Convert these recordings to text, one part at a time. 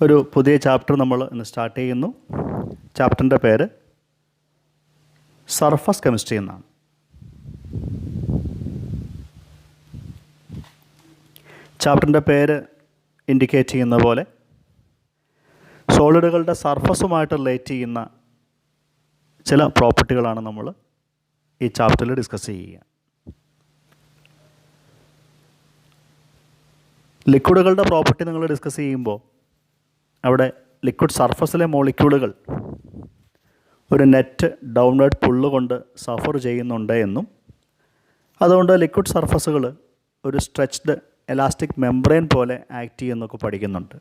ഒരു പുതിയ ചാപ്റ്റർ നമ്മൾ ഇന്ന് സ്റ്റാർട്ട് ചെയ്യുന്നു. ചാപ്റ്ററിൻ്റെ പേര് സർഫസ് കെമിസ്ട്രി എന്നാണ്. ചാപ്റ്ററിൻ്റെ പേര് ഇൻഡിക്കേറ്റ് ചെയ്യുന്ന പോലെ സോളിഡുകളുടെ സർഫസുമായിട്ട് റിലേറ്റ് ചെയ്യുന്ന ചില പ്രോപ്പർട്ടികളാണ് നമ്മൾ ഈ ചാപ്റ്ററിൽ ഡിസ്കസ് ചെയ്യുക. ലിക്വിഡുകളുടെ പ്രോപ്പർട്ടി നിങ്ങൾ ഡിസ്കസ് ചെയ്യുമ്പോൾ അവിടെ ലിക്വിഡ് സർഫസിലെ മോളിക്യൂളുകൾ ഒരു നെറ്റ് ഡൗൺവേർഡ് പുള്ള് കൊണ്ട് സഫർ ചെയ്യുന്നുണ്ട് എന്നും അതുകൊണ്ട് ലിക്വിഡ് സർഫസുകൾ ഒരു സ്ട്രെച്ച്ഡ് എലാസ്റ്റിക് മെംബ്രെയിൻ പോലെ ആക്ട് ചെയ്യുന്നൊക്കെ പഠിക്കുന്നുണ്ട്.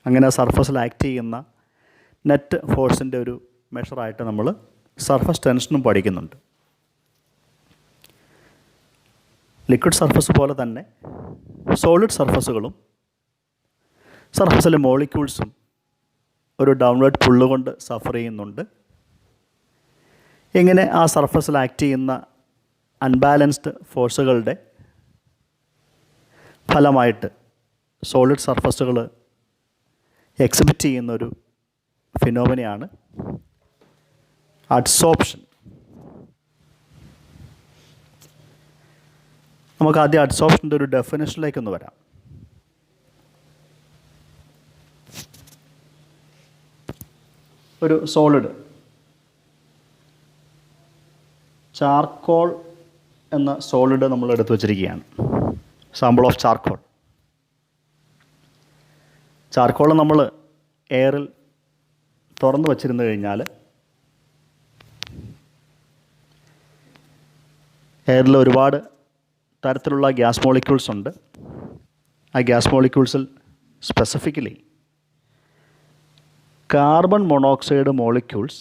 അങ്ങനെ സർഫസിൽ ആക്ട് ചെയ്യുന്ന നെറ്റ് ഫോഴ്സിൻ്റെ ഒരു മെഷറായിട്ട് നമ്മൾ സർഫസ് ടെൻഷനും പഠിക്കുന്നുണ്ട്. ലിക്വിഡ് സർഫസ് പോലെ തന്നെ സോളിഡ് സർഫസുകളും സർഫസിലെ മോളിക്യൂൾസും ഒരു ഡൗൺവേർഡ് പുള്ള് കൊണ്ട് സഫർ ചെയ്യുന്നുണ്ട്. ഇങ്ങനെ ആ സർഫസിൽ ആക്ട് ചെയ്യുന്ന അൺബാലൻസ്ഡ് ഫോഴ്സുകളുടെ ഫലമായിട്ട് സോളിഡ് സർഫസുകൾ എക്സിബിറ്റ് ചെയ്യുന്നൊരു ഫിനോമിനയാണ് അഡ്സോർപ്ഷൻ. നമുക്ക് ആദ്യം അഡ്സോർപ്ഷൻ്റെ ഒരു ഡെഫിനിഷനിലേക്കൊന്ന് വരാം. ഒരു സോളിഡ് ചാർക്കോൾ എന്ന സോളിഡ് നമ്മൾ എടുത്തു വച്ചിരിക്കുകയാണ്. Sample of charcoal. ചാർക്കോൾ നമ്മൾ എയറിൽ തുറന്നു വച്ചിരുന്നു കഴിഞ്ഞാൽ എയറിൽ ഒരുപാട് തരത്തിലുള്ള ഗ്യാസ് മോളിക്യൂൾസ് ഉണ്ട്. ആ ഗ്യാസ് മോളിക്യൂൾസിൽ സ്പെസിഫിക്കലി കാർബൺ മോണോക്സൈഡ് മോളിക്യൂൾസ്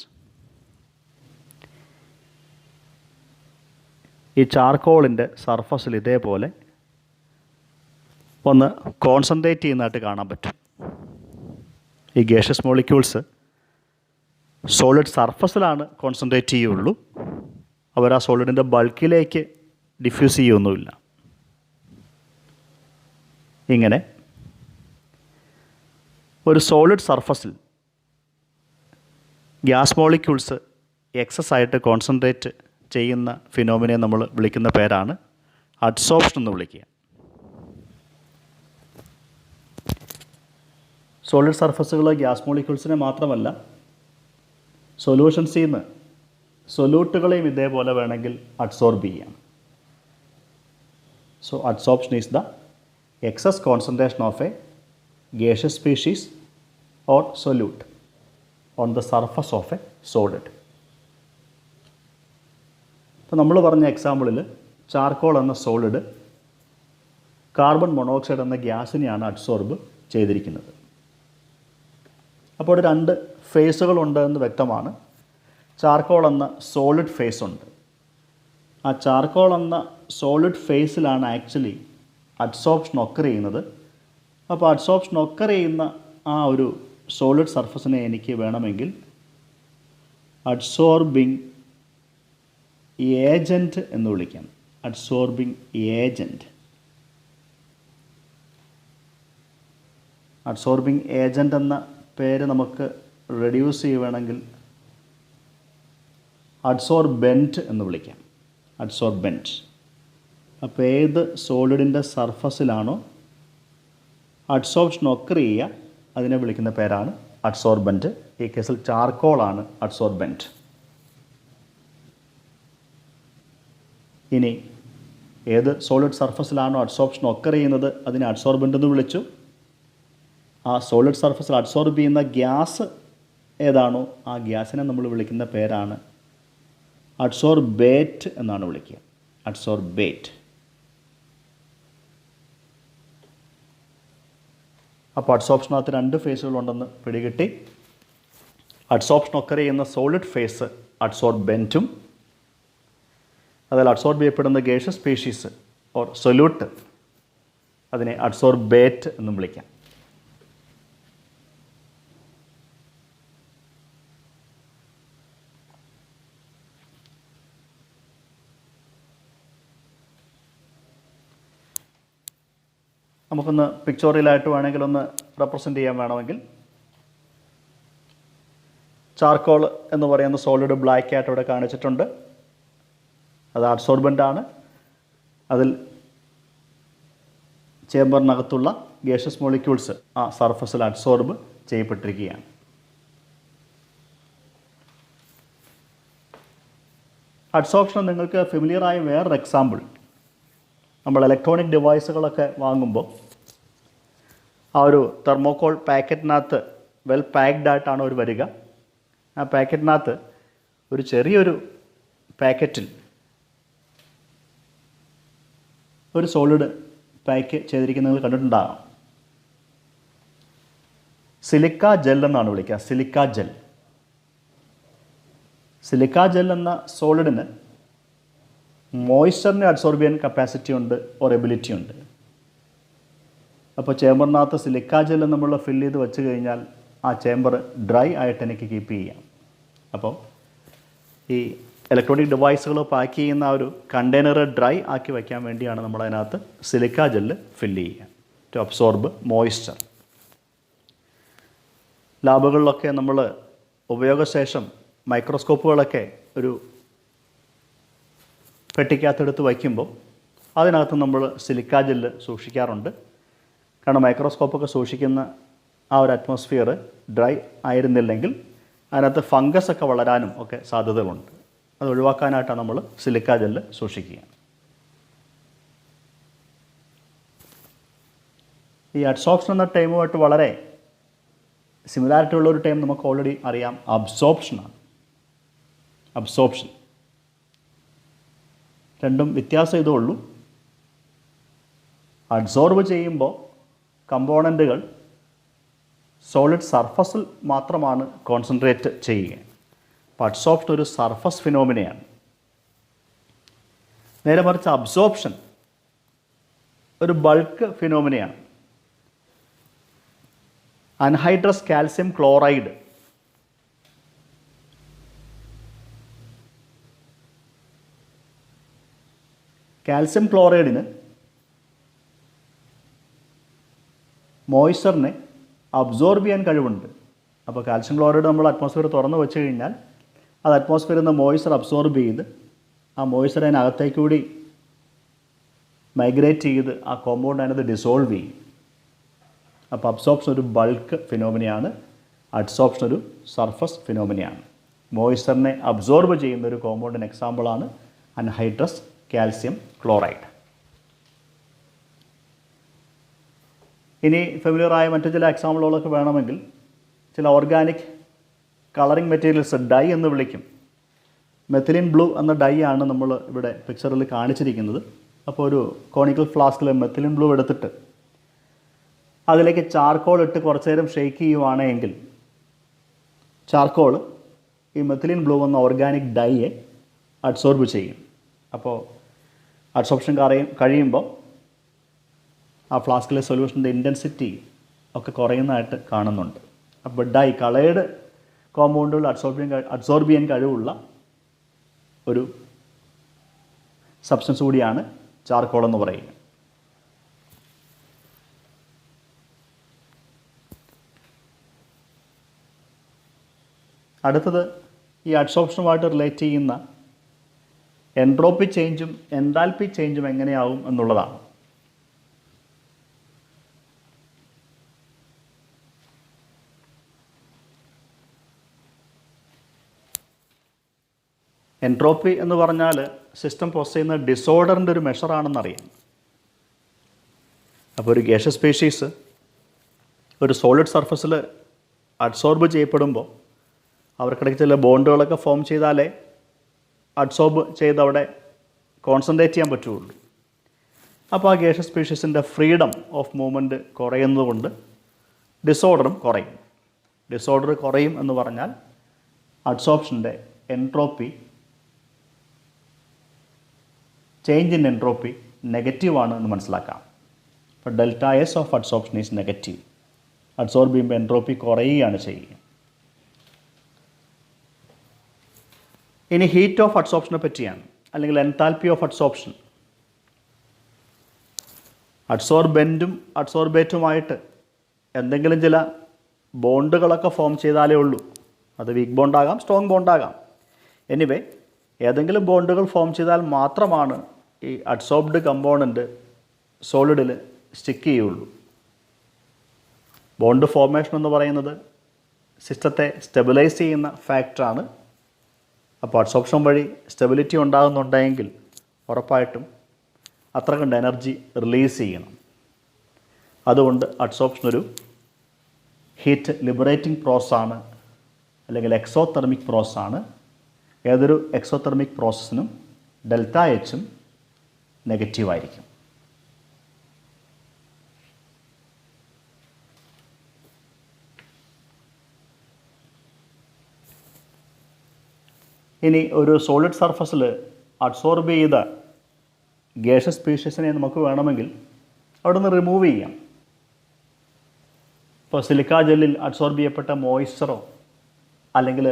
ഈ ചാർക്കോളിൻ്റെ സർഫസിൽ ഇതേപോലെ ഒന്ന് കോൺസെൻട്രേറ്റ് ചെയ്യുന്നതായിട്ട് കാണാൻ പറ്റും. ഈ ഗ്യാഷ്യസ് മോളിക്യൂൾസ് സോളിഡ് സർഫസിലാണ് കോൺസെൻട്രേറ്റ് ചെയ്യുള്ളൂ. അവർ ആ സോളിഡിൻ്റെ ബൾക്കിലേക്ക് ഡിഫ്യൂസ് ചെയ്യൊന്നുമില്ല. ഇങ്ങനെ ഒരു സോളിഡ് സർഫസിൽ ഗ്യാസ് മോളിക്യൂൾസ് എക്സസ് ആയിട്ട് കോൺസെൻട്രേറ്റ് ചെയ്യുന്ന ഫിനോമിനെ നമ്മൾ വിളിക്കുന്ന പേരാണ് അഡ്സോർപ്ഷൻ എന്ന് വിളിക്കുക. സോളിഡ് സർഫസുകൾ ഗ്യാസ് മോളിക്യൂൾസിനെ മാത്രമല്ല സൊല്യൂഷൻസിൽ നിന്ന് സൊല്യൂട്ടുകളെയും ഇതേപോലെ വേണമെങ്കിൽ അഡ്സോർബ് ചെയ്യാം. So adsorption is the excess concentration of a gaseous species or solute on the surface of a solid. ഇപ്പോൾ നമ്മൾ പറഞ്ഞ എക്സാമ്പിളിൽ ചാർക്കോൾ എന്ന സോളിഡ് കാർബൺ മോണോക്സൈഡ് എന്ന ഗ്യാസിനെയാണ് അഡ്സോർബ് ചെയ്തിരിക്കുന്നത്. അപ്പോൾ രണ്ട് ഫേസുകളുണ്ട് എന്ന് വ്യക്തമാണ്. ചാർക്കോൾ എന്ന സോളിഡ് ഫേസ് ഉണ്ട്. ആ ചാർക്കോൾ എന്ന സോളിഡ് ഫേസിലാണ് ആക്ച്വലി അഡ്സോർപ്ഷൻ ഒക്കർ ചെയ്യുന്നത്. അപ്പോൾ അഡ്സോർപ്ഷൻ ഒക്കർ ചെയ്യുന്ന ആ ഒരു സോളിഡ് സർഫസിനെ എനിക്ക് വേണമെങ്കിൽ അഡ്സോർബിങ് ഏജൻറ്റ് എന്ന് വിളിക്കാം. അഡ്സോർബിങ് ഏജൻറ്റ്. അഡ്സോർബിങ് ഏജൻറ്റ് എന്ന പേര് നമുക്ക് റെഡ്യൂസ് ചെയ്യുകയാണെങ്കിൽ അഡ്സോർബെൻറ്റ് എന്ന് വിളിക്കാം. അഡ്സോർബെൻറ്റ്. അപ്പോൾ ഏത് സോളിഡിൻ്റെ സർഫസിലാണോ അഡ്സോർപ്ഷൻ ഒക്കർ ചെയ്യുക അതിനെ വിളിക്കുന്ന പേരാണ് അഡ്സോർബൻറ്റ്. ഈ കേസിൽ ചാർക്കോളാണ് അഡ്സോർബൻറ്റ്. ഇനി ഏത് സോളിഡ് സർഫസിലാണോ അഡ്സോർപ്ഷൻ ഒക്കർ ചെയ്യുന്നത് അതിനെ അഡ്സോർബൻറ്റ് എന്ന് വിളിച്ചു. ആ സോളിഡ് സർഫസിൽ അഡ്സോർബ് ചെയ്യുന്ന ഗ്യാസ് ഏതാണോ ആ ഗ്യാസിനെ നമ്മൾ വിളിക്കുന്ന പേരാണ് അഡ്സോർബേറ്റ് എന്നാണ് വിളിക്കുക. അഡ്സോർബേറ്റ്. അപ്പോൾ അഡ്സോർപ്ഷനകത്ത് രണ്ട് ഫേസുകളുണ്ടെന്ന് പിടികിട്ടി. അഡ്സോർപ്ഷൻ ഒക്കർ ചെയ്യുന്ന സോളിഡ് ഫേസ് അഡ്സോർബെൻറ്റും അതിൽ അഡ്സോർബ് ചെയ്യപ്പെടുന്ന ഗേഷ്യസ് സ്പീഷീസ് ഓർ സൊല്യൂട്ട് അതിനെ അഡ്സോർബേറ്റ് എന്നും വിളിക്കാം. നമുക്കൊന്ന് പിക്ചോറിയലായിട്ട് വേണമെങ്കിൽ ഒന്ന് റെപ്രസെൻ്റ് ചെയ്യാൻ വേണമെങ്കിൽ ചാർക്കോൾ എന്ന് പറയുന്ന സോളിഡ് ബ്ലാക്ക് ആയിട്ട് ഇവിടെ കാണിച്ചിട്ടുണ്ട്. അത് അഡ്സോർബൻ്റ് ആണ്. അതിൽ ചേമ്പറിനകത്തുള്ള ഗ്യാഷ്യസ് മോളിക്യൂൾസ് ആ സർഫസിൽ അഡ്സോർബ് ചെയ്യപ്പെട്ടിരിക്കുകയാണ്. അഡ്സോർപ്ഷൻ നിങ്ങൾക്ക് ഫെമിലിയറായ വേറൊരു എക്സാമ്പിൾ, നമ്മൾ ഇലക്ട്രോണിക് ഡിവൈസുകളൊക്കെ വാങ്ങുമ്പോൾ ആ ഒരു തെർമോക്കോൾ പാക്കറ്റിനകത്ത് വെൽ പാക്ഡ് ആയിട്ടാണ് അവർ വരിക. ആ പാക്കറ്റിനകത്ത് ഒരു ചെറിയൊരു പാക്കറ്റിൽ ഒരു സോളിഡ് പാക്ക് ചെയ്തിരിക്കുന്നത് നിങ്ങൾ കണ്ടിട്ടുണ്ടാകാം. സിലിക്ക ജെൽ എന്നാണ് വിളിക്കുക. Silica gel. സിലിക്ക ജെൽ എന്ന സോളിഡിന് മോയ്സ്ചറിനെ അഡ്സോർബ് ചെയ്യാൻ കപ്പാസിറ്റി ഉണ്ട്, ഓർ എബിലിറ്റി ഉണ്ട്. അപ്പോൾ ചേമ്പറിനകത്ത് സിലിക്ക ജെൽ നമ്മൾ ഫില്ല് ചെയ്ത് വെച്ച് കഴിഞ്ഞാൽ ആ ചേമ്പർ ഡ്രൈ ആയിട്ട് എനിക്ക് കീപ്പ് ചെയ്യാം. അപ്പോൾ ഈ ഇലക്ട്രോണിക് ഡിവൈസുകൾ പാക്ക് ചെയ്യുന്ന ആ ഒരു കണ്ടെയ്നർ ഡ്രൈ ആക്കി വയ്ക്കാൻ വേണ്ടിയാണ് നമ്മളതിനകത്ത് സിലിക്ക ജെല്ല് ഫില്ല് ചെയ്യുക, ടു അബ്സോർബ് മോയ്സ്ചർ. ലാബുകളിലൊക്കെ നമ്മൾ ഉപയോഗശേഷം മൈക്രോസ്കോപ്പുകളൊക്കെ ഒരു പെട്ടിക്കകത്തെടുത്ത് വയ്ക്കുമ്പോൾ അതിനകത്ത് നമ്മൾ സിലിക്ക ജെല്ല് സൂക്ഷിക്കാറുണ്ട്. കാരണം മൈക്രോസ്കോപ്പൊക്കെ സൂക്ഷിക്കുന്ന ആ ഒരു അറ്റ്മോസ്ഫിയർ ഡ്രൈ ആയിരുന്നില്ലെങ്കിൽ അതിനകത്ത് ഫംഗസ് ഒക്കെ വളരാനും ഒക്കെ സാധ്യതകളുണ്ട്. അത് ഒഴിവാക്കാനായിട്ടാണ് നമ്മൾ സിലിക്ക ജെല്ല് സൂക്ഷിക്കുക. ഈ അഡ്സോർപ്ഷൻ എന്ന ടൈമുമായിട്ട് വളരെ സിമിലാരിറ്റി ഉള്ളൊരു ടൈം നമുക്ക് ഓൾറെഡി അറിയാം, അബ്സോർപ്ഷനാണ്. അബ്സോർപ്ഷൻ രണ്ടും വ്യത്യാസം ഇതേ ഉള്ളൂ. അഡ്സോർബ് ചെയ്യുമ്പോൾ കമ്പോണൻറ്റുകൾ സോളിഡ് സർഫസിൽ മാത്രമാണ് കോൺസെൻട്രേറ്റ് ചെയ്യുക. അപ്പോൾ അഡ്സോർപ്ഷൻ ഒരു സർഫസ് ഫിനോമിനയാണ്. നേരെ മറിച്ച് അബ്സോർപ്ഷൻ ഒരു ബൾക്ക് ഫിനോമിനയാണ്. അൻഹൈഡ്രസ് കാൽസ്യം ക്ലോറൈഡ് കാൽസ്യം ക്ലോറൈഡിന് മോയ്സ്ചറിനെ അബ്സോർബ് ചെയ്യാൻ കഴിവുണ്ട്. അപ്പോൾ കാൽസ്യം ക്ലോറൈഡ് നമ്മൾ അറ്റ്മോസ്ഫിയർ തുറന്ന് വെച്ച് കഴിഞ്ഞാൽ അത് അറ്റ്മോസ്ഫിയറിൽ നിന്ന് മോയ്സ്ചർ അബ്സോർബ് ചെയ്ത് ആ മോയ്സ്ചർ അതിനകത്തേക്ക് കൂടി മൈഗ്രേറ്റ് ചെയ്ത് ആ കോമ്പൗണ്ട് അതിനകത്ത് ഡിസോൾവ് ചെയ്യും. അപ്പോൾ അബ്സോർപ്ഷൻ ഒരു ബൾക്ക് ഫിനോമിനയാണ്, അഡ്സോർപ്ഷൻ ഒരു സർഫസ് ഫിനോമിനയാണ്. മോയ്സ്ചറിനെ അബ്സോർബ് ചെയ്യുന്ന ഒരു കോമ്പൗണ്ടിന് എക്സാമ്പിളാണ് അൻഹൈഡ്രസ് കാൽസ്യം ക്ലോറൈഡ്. ഇനി ഫെമിലിയറായ മറ്റു ചില എക്സാമ്പിളുകളൊക്കെ വേണമെങ്കിൽ ചില ഓർഗാനിക് കളറിംഗ് മെറ്റീരിയൽസ് ഡൈ എന്ന് വിളിക്കും. മെത്തിലിൻ ബ്ലൂ എന്ന ഡൈ ആണ് നമ്മൾ ഇവിടെ പിക്ചറിൽ കാണിച്ചിരിക്കുന്നത്. അപ്പോൾ ഒരു കോണിക്കൽ ഫ്ലാസ്കിൽ മെത്തിലിൻ ബ്ലൂ എടുത്തിട്ട് അതിലേക്ക് ചാർക്കോൾ ഇട്ട് കുറച്ച് നേരം ഷെയ്ക്ക് ചെയ്യുവാണെങ്കിൽ ചാർക്കോൾ ഈ മെത്തിലിൻ ബ്ലൂ എന്ന ഓർഗാനിക് ഡൈയെ അഡ്സോർബ് ചെയ്യും. അപ്പോൾ അഡ്സോർപ്ഷൻ കഴിയുമ്പോൾ ആ ഫ്ലാസ്കിലെ സൊല്യൂഷൻ്റെ ഇൻറ്റൻസിറ്റി ഒക്കെ കുറയുന്നതായിട്ട് കാണുന്നുണ്ട്. അപ്പോൾ ഡൈ കളേർഡ് കോമ്പൗണ്ടുകൾ അഡ്സോർബ് ചെയ്യാൻ കഴിവുള്ള ഒരു സബ്സ്റ്റൻസ് കൂടിയാണ് ചാർക്കോൾ എന്ന് പറയുന്നത്. അടുത്തത് ഈ അഡ്സോർപ്ഷനുമായിട്ട് റിലേറ്റ് ചെയ്യുന്ന എൻട്രോപ്പി ചേഞ്ചും എൻതാൽപ്പി ചേഞ്ചും എങ്ങനെയാവും എന്നുള്ളതാണ്. എൻട്രോപ്പി എന്ന് പറഞ്ഞാൽ സിസ്റ്റം പോസ് ചെയ്യുന്ന ഡിസോർഡറിൻ്റെ ഒരു മെഷറാണെന്നറിയാം. അപ്പോൾ ഒരു ഗ്യാഷ്യസ് സ്പീഷീസ് ഒരു സോളിഡ് സർഫസിൽ അഡ്സോർബ് ചെയ്യപ്പെടുമ്പോൾ അവർക്കിടയ്ക്ക് ചില ബോണ്ടുകളൊക്കെ ഫോം ചെയ്താലേ അഡ്സോർബ് ചെയ്ത് അവിടെ കോൺസെൻട്രേറ്റ് ചെയ്യാൻ പറ്റുള്ളൂ. അപ്പോൾ ആ ഗ്യാഷ്യസ് സ്പീഷീസിൻ്റെ ഫ്രീഡം ഓഫ് മൂവ്മെൻറ്റ് കുറയുന്നതുകൊണ്ട് ഡിസോർഡറും കുറയും. ഡിസോർഡർ കുറയും എന്ന് പറഞ്ഞാൽ അഡ്സോർപ്ഷൻ്റെ എൻട്രോപ്പി, ചേഞ്ച് ഇൻ എൻട്രോപ്പി നെഗറ്റീവാണ് എന്ന് മനസ്സിലാക്കാം. അപ്പോൾ delta S of adsorption is negative. Adsorb ചെയ്യുമ്പോൾ എൻട്രോപ്പി കുറയുകയാണ് ചെയ്യുക. ഇനി ഹീറ്റ് ഓഫ് അഡ്സോർപ്ഷനെ പറ്റിയാണ്, അല്ലെങ്കിൽ എൻതാൽപ്പി ഓഫ് അഡ്സോർപ്ഷൻ. അഡ്സോർബെൻറ്റും അഡ്സോർബേറ്റുമായിട്ട് എന്തെങ്കിലും ചില ബോണ്ടുകളൊക്കെ ഫോം ചെയ്താലേ ഉള്ളൂ. അത് വീക്ക് ബോണ്ടാകാം, സ്ട്രോങ് ബോണ്ടാകാം. എനിവേ ഏതെങ്കിലും ബോണ്ടുകൾ ഫോം ചെയ്താൽ മാത്രമാണ് ഈ അഡ്സോർബ്ഡ് കമ്പോണൻറ്റ് സോളിഡിൽ സ്റ്റിക്ക് ചെയ്യുള്ളൂ. ബോണ്ട് ഫോർമേഷൻ എന്ന് പറയുന്നത് സിസ്റ്റത്തെ സ്റ്റെബിലൈസ് ചെയ്യുന്ന ഫാക്ടറാണ്. അപ്പോൾ അഡ്സോർപ്ഷൻ വഴി സ്റ്റെബിലിറ്റി ഉണ്ടാകുന്നുണ്ടെങ്കിൽ ഉറപ്പായിട്ടും അത്ര കണ്ട് എനർജി റിലീസ് ചെയ്യണം. അതുകൊണ്ട് അഡ്സോർപ്ഷൻ ഒരു ഹീറ്റ് ലിബറേറ്റിംഗ് പ്രോസസ്സാണ്, അല്ലെങ്കിൽ എക്സോതെർമിക് പ്രോസസ്സാണ്. ഏതൊരു എക്സോതെർമിക് പ്രോസസ്സിനും ഡെൽറ്റ എച്ചും നെഗറ്റീവായിരിക്കും. ഇനി ഒരു സോളിഡ് സർഫസിൽ അഡ്സോർബ് ചെയ്ത ഗ്യാസസ് സ്പീഷീസിനെ നമുക്ക് വേണമെങ്കിൽ അവിടെ നിന്ന് റിമൂവ് ചെയ്യാം. ഇപ്പോൾ സിലിക്ക ജെല്ലിൽ അഡ്സോർബ് ചെയ്യപ്പെട്ട മോയ്സ്ചറോ അല്ലെങ്കിൽ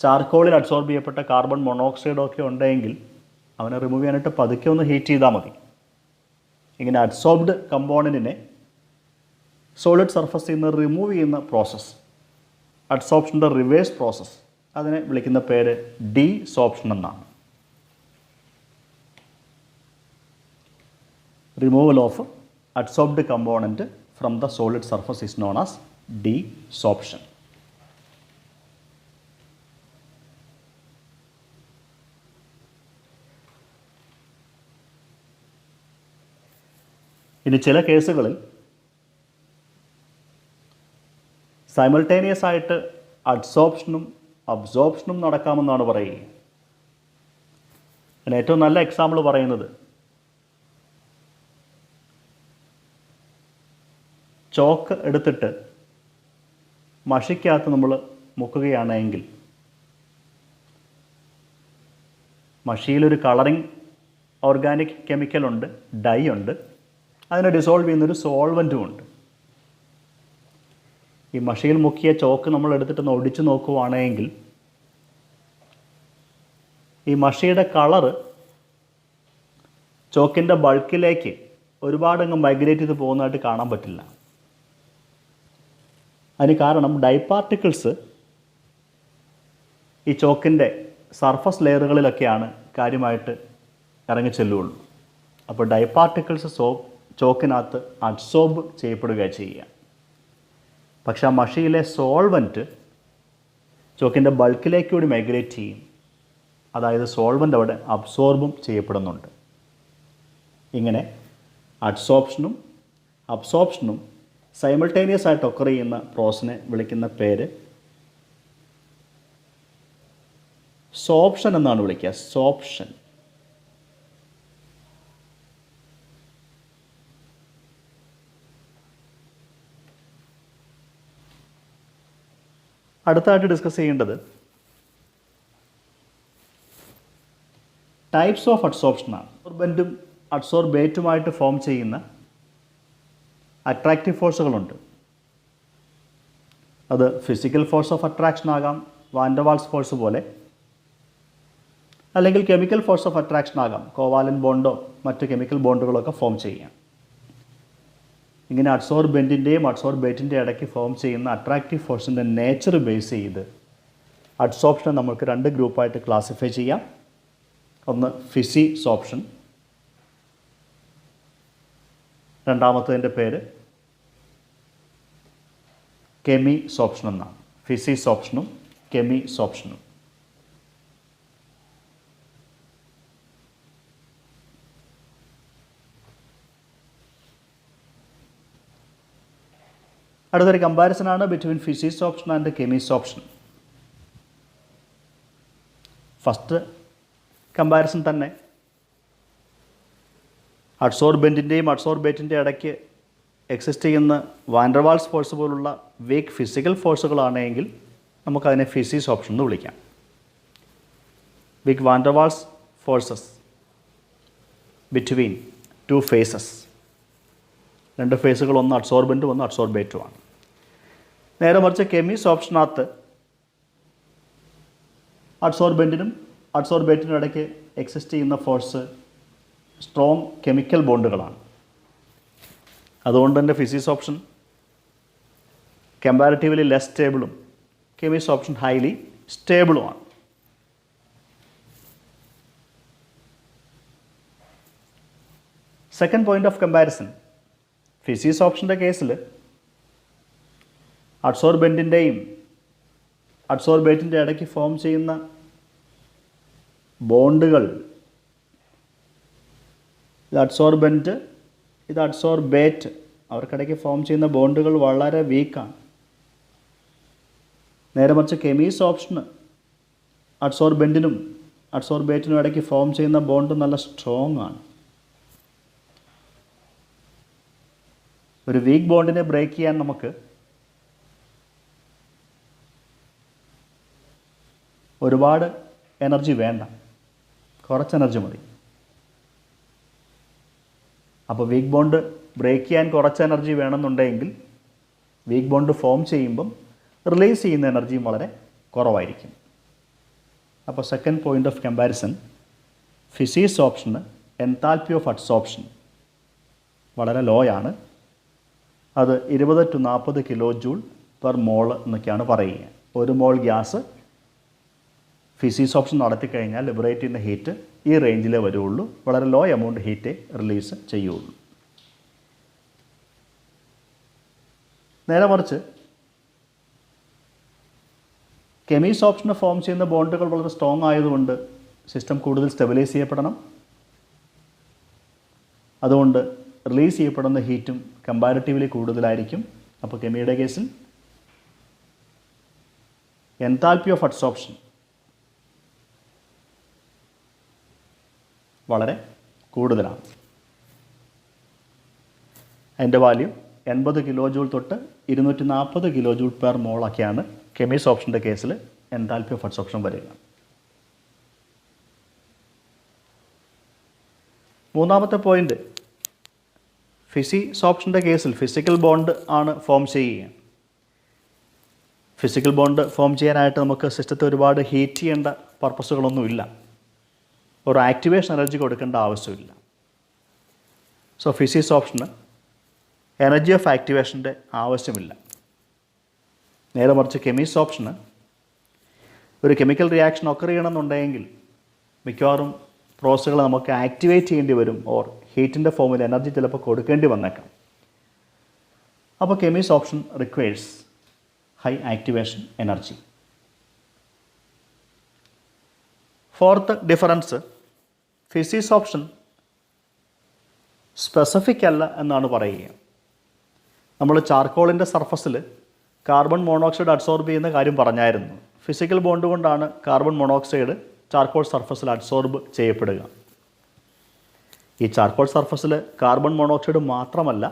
ചാർക്കോളിൽ അഡ്സോർബ് ചെയ്യപ്പെട്ട കാർബൺ മോണോക്സൈഡോ ഒക്കെ ഉണ്ടെങ്കിൽ അവനെ റിമൂവ് ചെയ്യാനായിട്ട് പതുക്കെ ഒന്ന് ഹീറ്റ് ചെയ്താൽ മതി. ഇങ്ങനെ അഡ്സോർബ്ഡ് കമ്പോണൻറ്റിനെ സോളിഡ് സർഫസിൽ നിന്ന് റിമൂവ് ചെയ്യുന്ന പ്രോസസ്സ്, അഡ്സോർപ്ഷൻ്റെ റിവേഴ്സ് പ്രോസസ്സ്, അതിനെ വിളിക്കുന്ന പേര് ഡീസോർപ്ഷൻ എന്നാണ്. Removal of adsorbed component from the solid surface is known as desorption. ഇനി ചില കേസുകളിൽ സൈമൾട്ടേനിയസ് ആയിട്ട് അഡ്സോർപ്ഷനും അബ്സോർപ്ഷനും നടക്കാമെന്നാണ് പറയുക. അതിന് ഏറ്റവും നല്ല എക്സാമ്പിൾ പറയുന്നത് ചോക്ക് എടുത്തിട്ട് മഷിക്കകത്ത് നമ്മൾ മുക്കുകയാണെങ്കിൽ മഷിയിലൊരു കളറിങ് ഓർഗാനിക് കെമിക്കലുണ്ട്, ഡൈ ഉണ്ട്, അതിനെ ഡിസോൾവ് ചെയ്യുന്നൊരു സോൾവൻറ്റും ഉണ്ട്. ഈ മഷിയിൽ മുക്കിയ ചോക്ക് നമ്മൾ എടുത്തിട്ടൊന്ന് ഒടിച്ച് നോക്കുവാണെങ്കിൽ ഈ മഷിയുടെ കളറ് ചോക്കിൻ്റെ ബൾക്കിലേക്ക് ഒരുപാടങ്ങ് മൈഗ്രേറ്റ് ചെയ്ത് പോകുന്നതായിട്ട് കാണാൻ പറ്റില്ല. അതിന് കാരണം ഡൈ പാർട്ടിക്കിൾസ് ഈ ചോക്കിൻ്റെ സർഫസ് ലെയറുകളിലൊക്കെയാണ് കാര്യമായിട്ട് ഇറങ്ങിച്ചെല്ലുള്ളൂ. അപ്പോൾ ഡൈ പാർട്ടിക്കിൾസ് ചോക്കിനകത്ത് അഡ്സോർബ് ചെയ്യപ്പെടുകയാണ് ചെയ്യുക. പക്ഷേ ആ മഷിയിലെ സോൾവൻറ്റ് ചോക്കിൻ്റെ ബൾക്കിലേക്ക് കൂടി മൈഗ്രേറ്റ് ചെയ്യും. അതായത് സോൾവൻ്റ് അവിടെ അബ്സോർബും ചെയ്യപ്പെടുന്നുണ്ട്. ഇങ്ങനെ അഡ്സോർപ്ഷനും അബ്സോർപ്ഷനും സൈമൾട്ടേനിയസ് ആയിട്ട് ഒക്കർ ചെയ്യുന്ന പ്രോസസ്സിനെ വിളിക്കുന്ന പേര് സോർപ്ഷൻ എന്നാണ് വിളിക്കുക. സോർപ്ഷൻ. അടുത്തായിട്ട് ഡിസ്കസ് ചെയ്യേണ്ടത് ടൈപ്സ് ഓഫ് അഡ്സോർപ്ഷനാണ്. അഡ്സോർബൻറ്റും അഡ്സോർബേറ്റുമായിട്ട് ഫോം ചെയ്യുന്ന അട്രാക്റ്റീവ് ഫോഴ്സുകളുണ്ട്. അത് ഫിസിക്കൽ ഫോഴ്സ് ഓഫ് അട്രാക്ഷൻ ആകാം, വാൻഡർവാൾസ് ഫോഴ്സ് പോലെ, അല്ലെങ്കിൽ കെമിക്കൽ ഫോഴ്സ് ഓഫ് അട്രാക്ഷൻ ആകാം, കോവാലൻ ബോണ്ടോ മറ്റ് കെമിക്കൽ ബോണ്ടുകളൊക്കെ ഫോം ചെയ്യാം. ഇങ്ങനെ അഡ്സോർബെൻറ്റിൻ്റെയും അഡ്സോർബേറ്റിൻ്റെ ഇടയ്ക്ക് ഫോം ചെയ്യുന്ന അട്രാക്റ്റീവ് ഫോഴ്സിൻ്റെ നേച്ചർ ബേസ് ചെയ്ത് അഡ്സോർപ്ഷനെ നമുക്ക് രണ്ട് ഗ്രൂപ്പായിട്ട് ക്ലാസിഫൈ ചെയ്യാം. ഒന്ന് ഫിസിസോർപ്ഷൻ, രണ്ടാമത്തതിൻ്റെ പേര് കെമിസോർപ്ഷൻ എന്നാണ്. ഫിസിസോർപ്ഷനും കെമിസോർപ്ഷനും. അടുത്തൊരു കമ്പാരിസനാണ് between physisorption and chemisorption. First comparison തന്നെ അഡ്സോർബെൻറ്റിൻ്റെയും അഡ്സോർബേറ്റിൻ്റെ ഇടയ്ക്ക് എക്സിസ്റ്റ് ചെയ്യുന്ന വാൻഡർവാൾസ് ഫോഴ്സ് പോലുള്ള വീക്ക് ഫിസിക്കൽ ഫോഴ്സുകളാണെങ്കിൽ നമുക്കതിനെ ഫിസിസോർപ്ഷൻ എന്ന് വിളിക്കാം. Weak van der Waals forces between two phases, രണ്ട് ഫേസുകൾ, ഒന്ന് അഡ്സോർബൻറ്റും ഒന്ന് അഡ്സോർബേറ്റുമാണ്. നേരെ മറിച്ച് കെമിസോർപ്ഷനകത്ത് അഡ്സോർബൻറ്റിനും അഡ്സോർബേറ്റിനും ഇടയ്ക്ക് എക്സിസ്റ്റ് ചെയ്യുന്ന ഫോഴ്സ് സ്ട്രോങ് കെമിക്കൽ ബോണ്ടുകളാണ്. അതുകൊണ്ട് തന്നെ ഫിസിസോർപ്ഷൻ കമ്പാരിറ്റീവ്ലി ലെസ് സ്റ്റേബിളും കെമീസ് ഓപ്ഷൻ ഹൈലി സ്റ്റേബിളുമാണ്. സെക്കൻഡ് പോയിന്റ് ഓഫ് കമ്പാരിസൺ, ഫിസിക്സ് ഓപ്ഷൻ്റെ കേസിൽ അഡ്സോർബെൻറ്റിൻ്റെയും അഡ്സോർബേറ്റിൻ്റെ ഇടയ്ക്ക് ഫോം ചെയ്യുന്ന ബോണ്ടുകൾ, ഇത് അഡ്സോർബെൻറ്റ്, ഇത് അഡ്സോർബേറ്റ്, അവർക്കിടയ്ക്ക് ഫോം ചെയ്യുന്ന ബോണ്ടുകൾ വളരെ വീക്കാണ്. നേരെ മറിച്ച് കെമീസ് ഓപ്ഷന് അഡ്സോർബെൻറ്റിനും അഡ്സോർബേറ്റിനും ഇടയ്ക്ക് ഫോം ചെയ്യുന്ന ബോണ്ട് നല്ല സ്ട്രോങ് ആണ്. ഒരു വീക്ക് ബോണ്ടിനെ ബ്രേക്ക് ചെയ്യാൻ നമുക്ക് ഒരുപാട് എനർജി വേണ്ട, കുറച്ച് എനർജി മതി. അപ്പോൾ വീക്ക് ബോണ്ട് ബ്രേക്ക് ചെയ്യാൻ കുറച്ച് എനർജി വേണമെന്നുണ്ടെങ്കിൽ വീക്ക് ബോണ്ട് ഫോം ചെയ്യുമ്പം റിലീസ് ചെയ്യുന്ന എനർജിയും വളരെ കുറവായിരിക്കും. അപ്പോൾ second point of comparison, physics option enthalpy of adsorption വളരെ ലോ ആണ്. അത് 20 to 40 kilo joule per mole എന്നൊക്കെയാണ് പറയുക. ഒരു മോൾ ഗ്യാസ് ഫിസിക്സ് ഓപ്ഷൻ നടത്തിക്കഴിഞ്ഞാൽ ലിബറേറ്റ് ചെയ്യുന്ന ഹീറ്റ് ഈ റേഞ്ചിലേ വരുള്ളൂ, വളരെ ലോ എമൗണ്ട് ഹീറ്റേ റിലീസ് ചെയ്യുള്ളൂ. നേരെ മറിച്ച് കെമീസ് ഓപ്ഷന് ഫോം ചെയ്യുന്ന ബോണ്ടുകൾ വളരെ സ്ട്രോങ് ആയതുകൊണ്ട് സിസ്റ്റം കൂടുതൽ സ്റ്റെബിലൈസ് ചെയ്യപ്പെടണം. അതുകൊണ്ട് റിലീസ് ചെയ്യപ്പെടുന്ന ഹീറ്റും കമ്പാരിറ്റീവ്ലി കൂടുതലായിരിക്കും. അപ്പോൾ കെമിയുടെ കേസിൽ എൻതാൽപ്പി ഓഫ് അഡ്സോർപ്ഷൻ വളരെ കൂടുതലാണ്. അതിൻ്റെ വാല്യൂ 80 കിലോ ജൂൾ തൊട്ട് 240 കിലോ ജൂൾ പെർ മോളൊക്കെയാണ് കെമീസ് ഓപ്ഷൻ്റെ കേസിൽ എൻതാൽപ്പി ഓഫ് അഡ്സോർപ്ഷൻ വരിക. മൂന്നാമത്തെ പോയിന്റ്, ഫിസിക്സ് ഓപ്ഷൻ്റെ കേസിൽ ഫിസിക്കൽ ബോണ്ട് ആണ് ഫോം ചെയ്യുക. ഫിസിക്കൽ ബോണ്ട് ഫോം ചെയ്യാനായിട്ട് നമുക്ക് സിസ്റ്റത്തെ ഒരുപാട് ഹീറ്റ് ചെയ്യേണ്ട പർപ്പസുകളൊന്നുമില്ല, ഒരു ആക്ടിവേഷൻ എനർജി കൊടുക്കേണ്ട ആവശ്യമില്ല. സോ ഫിസിക്സ് ഓപ്ഷന് എനർജി ഓഫ് ആക്ടിവേഷൻ്റെ ആവശ്യമില്ല. നേരെ മറിച്ച് കെമീസ് ഓപ്ഷന് ഒരു കെമിക്കൽ റിയാക്ഷൻ ഒക്കർ ചെയ്യണമെന്നുണ്ടെങ്കിൽ മിക്കവാറും പ്രോസസ്സുകൾ നമുക്ക് ആക്ടിവേറ്റ് ചെയ്യേണ്ടി വരും, ഓർ ഹീറ്റിൻ്റെ ഫോമിൽ എനർജി ചിലപ്പോൾ കൊടുക്കേണ്ടി വന്നേക്കാം. അപ്പോൾ chemisorption requires high activation energy. Fourth difference, physisorption specific അല്ല എന്നാണ് പറയുക. നമ്മൾ ചാർക്കോളിൻ്റെ സർഫസിൽ കാർബൺ മോണോക്സൈഡ് അഡ്സോർബ് ചെയ്യുന്ന കാര്യം പറഞ്ഞായിരുന്നു. ഫിസിക്കൽ ബോണ്ട് കൊണ്ടാണ് കാർബൺ മോണോക്സൈഡ് ചാർക്കോൾ സർഫസിൽ അഡ്സോർബ് ചെയ്യപ്പെടുക. ഈ ചാർക്കോൾ സർഫസിൽ കാർബൺ മോണോക്സൈഡ് മാത്രമല്ല,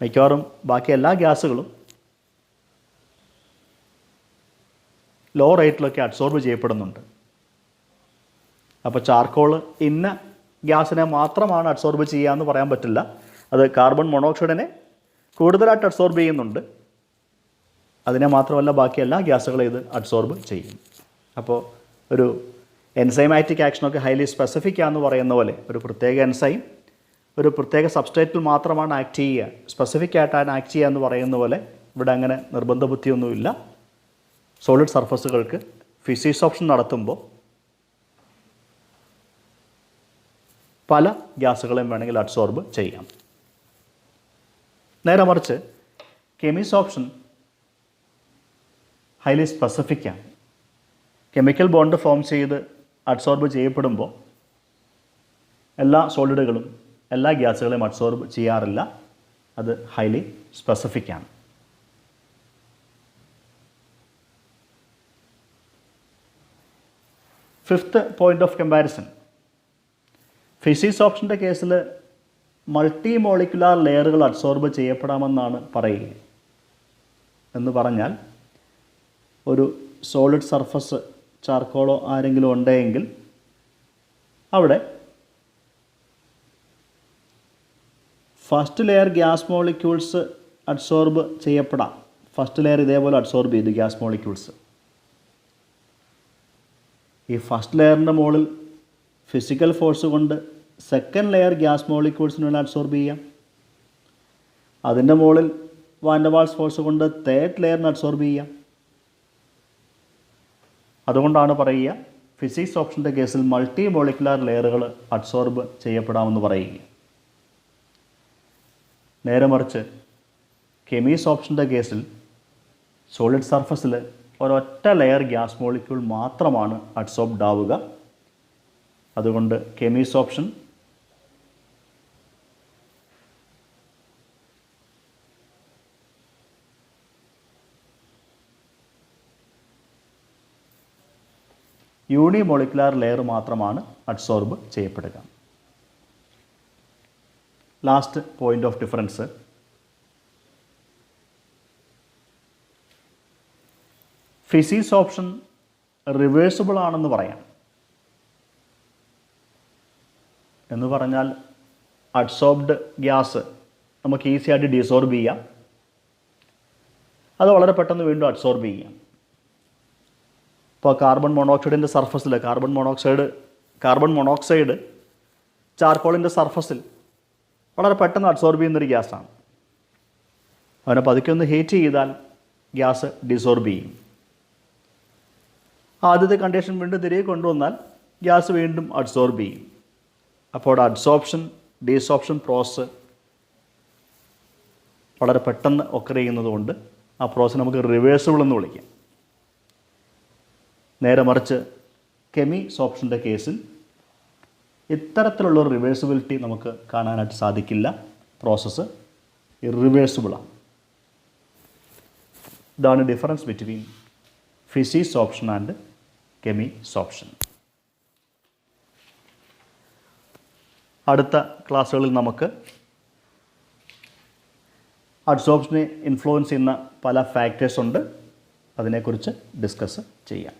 മിക്കവാറും ബാക്കി എല്ലാ ഗ്യാസുകളും ലോ റേറ്റിലൊക്കെ അഡ്സോർബ് ചെയ്യപ്പെടുന്നുണ്ട്. അപ്പോൾ ചാർക്കോൾ ഇന്ന ഗ്യാസിനെ മാത്രമാണ് അഡ്സോർബ് ചെയ്യുക എന്ന് പറയാൻ പറ്റില്ല. അത് കാർബൺ മോണോക്സൈഡിനെ കൂടുതലായിട്ട് അഡ്സോർബ് ചെയ്യുന്നുണ്ട്, അതിനെ മാത്രമല്ല ബാക്കി എല്ലാ ഗ്യാസുകളും ഇത് അഡ്സോർബ് ചെയ്യും. അപ്പോൾ ഒരു എൻസൈമാറ്റിക് ആക്ഷനൊക്കെ ഹൈലി സ്പെസിഫിക് ആണെന്ന് പറയുന്ന പോലെ ഒരു പ്രത്യേക എൻസൈം ഒരു പ്രത്യേക സബ്സ്ട്രേറ്റിൽ മാത്രമാണ് ആക്ട് ചെയ്യുക, സ്പെസിഫിക് ആയിട്ടാണ് ആക്ട് ചെയ്യുക എന്ന് പറയുന്ന പോലെ ഇവിടെ അങ്ങനെ നിർബന്ധ ബുദ്ധിയൊന്നുമില്ല. സോളിഡ് സർഫസുകൾക്ക് ഫിസിക്സ് ഓപ്ഷൻ നടത്തുമ്പോൾ പല ഗ്യാസുകളെയും വേണമെങ്കിൽ അഡ്സോർബ് ചെയ്യാം. നേരെ മറിച്ച് കെമീസ് ഓപ്ഷൻ ഹൈലി സ്പെസിഫിക് ആണ്. കെമിക്കൽ ബോണ്ട് ഫോം ചെയ്ത് അഡ്സോർബ് ചെയ്യപ്പെടുമ്പോൾ എല്ലാ സോളിഡുകളും എല്ലാ ഗ്യാസുകളെയും അഡ്സോർബ് ചെയ്യാറില്ല, അത് ഹൈലി സ്പെസിഫിക് ആണ്. ഫിഫ്ത്ത് പോയിന്റ് ഓഫ് കമ്പാരിസൺ, ഫിസിക്സ് ഓപ്ഷൻ്റെ കേസിൽ മൾട്ടി മോളിക്കുലാർ ലെയറുകൾ അഡ്സോർബ് ചെയ്യപ്പെടാമെന്നാണ് പറയുക. എന്ന് പറഞ്ഞാൽ ഒരു സോളിഡ് സർഫസ് ചാർക്കോളോ ആരെങ്കിലും ഉണ്ടെങ്കിൽ അവിടെ first layer gas molecules adsorb ചെയ്യപ്പെടാം. ഫസ്റ്റ് ലെയർ ഇതേപോലെ അഡ്സോർബ് ചെയ്തു ഗ്യാസ് മോളിക്യൂൾസ്. ഈ ഫസ്റ്റ് ലെയറിൻ്റെ മുകളിൽ ഫിസിക്കൽ ഫോഴ്സ് കൊണ്ട് സെക്കൻഡ് ലെയർ ഗ്യാസ് മോളിക്യൂൾസിന് വേണ്ടി അഡ്സോർബ് ചെയ്യാം. അതിൻ്റെ മുകളിൽ വാൻഡർവാൾസ് ഫോഴ്സ് കൊണ്ട് തേർഡ് ലെയറിന് അഡ്സോർബ് ചെയ്യാം. അതുകൊണ്ടാണ് പറയുക ഫിസിക്സ് ഓപ്ഷൻ്റെ കേസിൽ മൾട്ടി മോളിക്കുലാർ ലെയറുകൾ അഡ്സോർബ് ചെയ്യപ്പെടാമെന്ന് പറയുക. നേരെ മറിച്ച് കെമീസ് ഓപ്ഷൻ്റെ കേസിൽ സോളിഡ് സർഫസിൽ ഒരൊറ്റ ലെയർ ഗ്യാസ് മോളിക്യൂൾ മാത്രമാണ് അഡ്സോർബ്ഡ് ആവുക. അതുകൊണ്ട് കെമീസ് ഓപ്ഷൻ യൂണിമോളിക്കുലാർ ലെയർ മാത്രമാണ് അഡ്സോർബ് ചെയ്യപ്പെടുക. Last point of difference, physisorption reversible ആണെന്ന് പറയാം. എന്ന് പറഞ്ഞാൽ അഡ്സോർബ്ഡ് ഗ്യാസ് നമുക്ക് ഈസി ആയിട്ട് ഡിസോർബ് ചെയ്യാം, അത് വളരെ പെട്ടെന്ന് വീണ്ടും അഡ്സോർബ് ചെയ്യാം. ഇപ്പോൾ കാർബൺ മോണോക്സൈഡിൻ്റെ സർഫസിൽ കാർബൺ മോണോക്സൈഡ് ചാർക്കോളിൻ്റെ സർഫസിൽ വളരെ പെട്ടെന്ന് അഡ്സോർബ് ചെയ്യുന്നൊരു ഗ്യാസാണ്. അവനെ പതുക്കെ ഒന്ന് ഹീറ്റ് ചെയ്താൽ ഗ്യാസ് ഡിസോർബ് ചെയ്യും. ആദ്യത്തെ കണ്ടീഷൻ വീണ്ടും തിരികെ കൊണ്ടുവന്നാൽ ഗ്യാസ് വീണ്ടും അഡ്സോർബ് ചെയ്യും. അപ്പോൾ അഡ്സോർപ്ഷൻ ഡീസോർപ്ഷൻ പ്രോസസ്സ് വളരെ പെട്ടെന്ന് ഒക്കർ ചെയ്യുന്നതുകൊണ്ട് ആ പ്രോസസ്സ് നമുക്ക് റിവേഴ്സിബിൾ എന്ന് വിളിക്കാം. നേരെ മറിച്ച് കെമീസ് ഓപ്ഷൻ്റെ കേസിൽ ഇത്തരത്തിലുള്ള റിവേഴ്സിബിലിറ്റി നമുക്ക് കാണാനായിട്ട് സാധിക്കില്ല. പ്രോസസ്സ് ഇറിവേഴ്സിബിളാണ്. ഇതാണ് difference between physisorption and chemisorption. അടുത്ത ക്ലാസ്സുകളിൽ നമുക്ക് അഡ്സോർപ്ഷനെ ഇൻഫ്ലുവൻസ് ചെയ്യുന്ന പല ഫാക്ടേഴ്സ് ഉണ്ട്, അതിനെക്കുറിച്ച് ഡിസ്കസ് ചെയ്യാം.